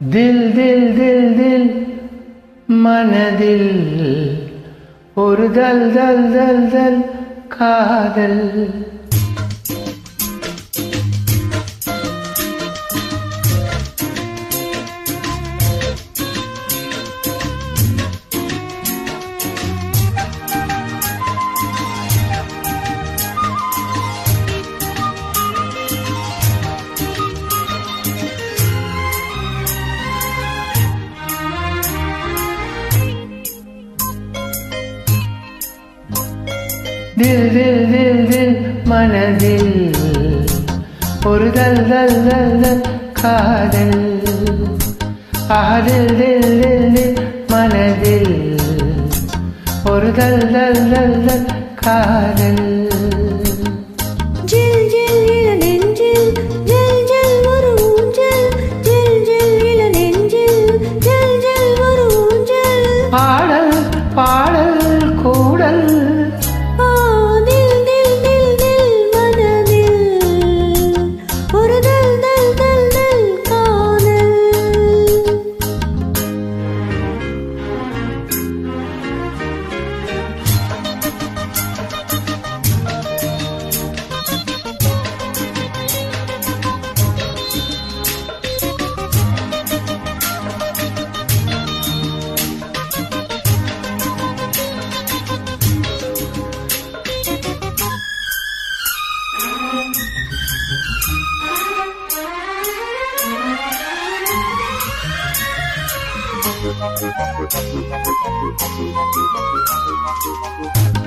தில் தில் தில் தில் மனதில் ஒரு தல் தல் தல் தல் காதல். தில் தில் தில் தில் மனதில் ஒரு தல் தல் தல் தல் காதல். தில் தில் தில் தில் மனதில் ஒரு தல் தல் தல் தல் காதல். பாடல் பாடல் கூடல்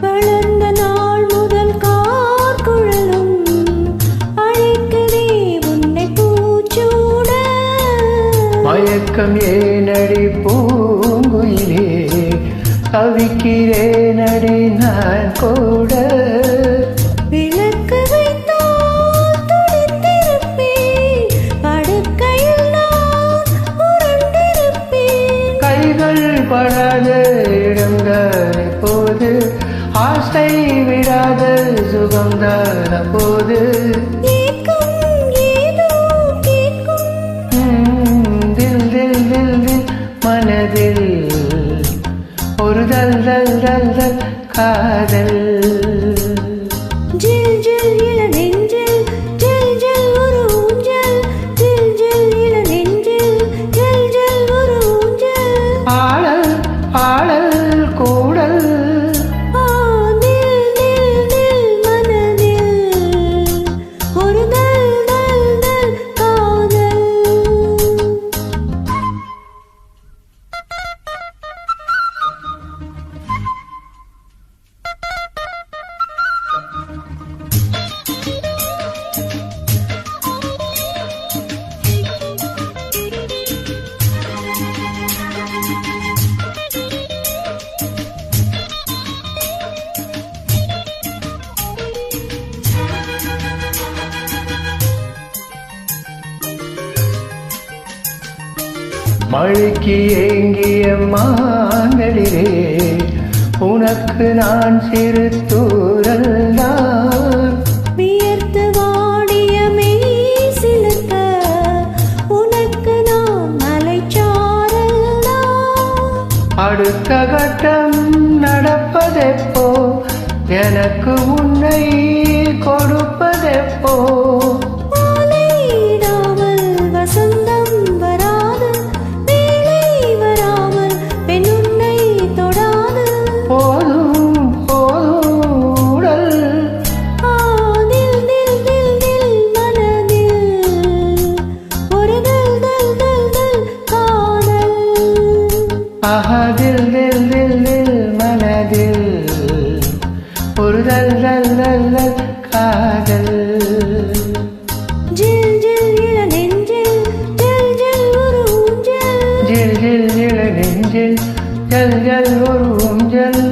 வளர்ந்த நாள் முதல் கார்குழலும் அழைக்குதே உன்னை பூச்சூட. மயக்கம் ஏனடி பூங்குயிலே தவிக்கிறேனடி நான் கூட. விளக்கு வைத்தால் துடித்திருப்பேன், படுக்கையில் நான் உருண்டிருப்பேன். கைகள் படாத இடங்கள் போது ஆசை விடாத சுகம்தான போது. தில் தில் தில் தில் மனதில் ஒரு தல் தல் தல் தல் காதல். ஜில் ஜில் இள நெஞ்சில் ஜில் ஜில் ஒரு ஊஞ்சல். ஜில் ஜில் இள நெஞ்சில் ஜில் ஜில் ஒரு ஊஞ்சல். பாடல் பாடல் கூடல் தில் தில் தில் மனதில் ஒரு தல் தல் தல் காதல். மழைக்கு ஏங்கிய மாங்களிலே உனக்கு நான் சிறு தூரல் தான். வியர்த்து வாடிய மெய் சிலுக்க உனக்கு நான் மலைச்சாரல் தான். அடுத்த கட்டம் நடப்பதெப்போ, எனக்கு உன்னை கொடுப்பதெப்போ. மாலையிடாமல் வசந்தம் வராது, வேலை வராமல் பெண் உன்னை தொடாது. போதும் போதும் உடல் தில் தில் தில் தில் மனதில் ஒரு தல் தல் தல் தல் காதல். தில் தில் தில் தில் மனதில் ஒரு தல் தல் தல் தல் காதல். ஜில் ஜில் இள நெஞ்சில் ஜில் ஜில் ஒரு ஊஞ்சல். ஜில் ஜில் இள நெஞ்சில் ஜல் ஜல் ஒரு ஊஞ்சல்.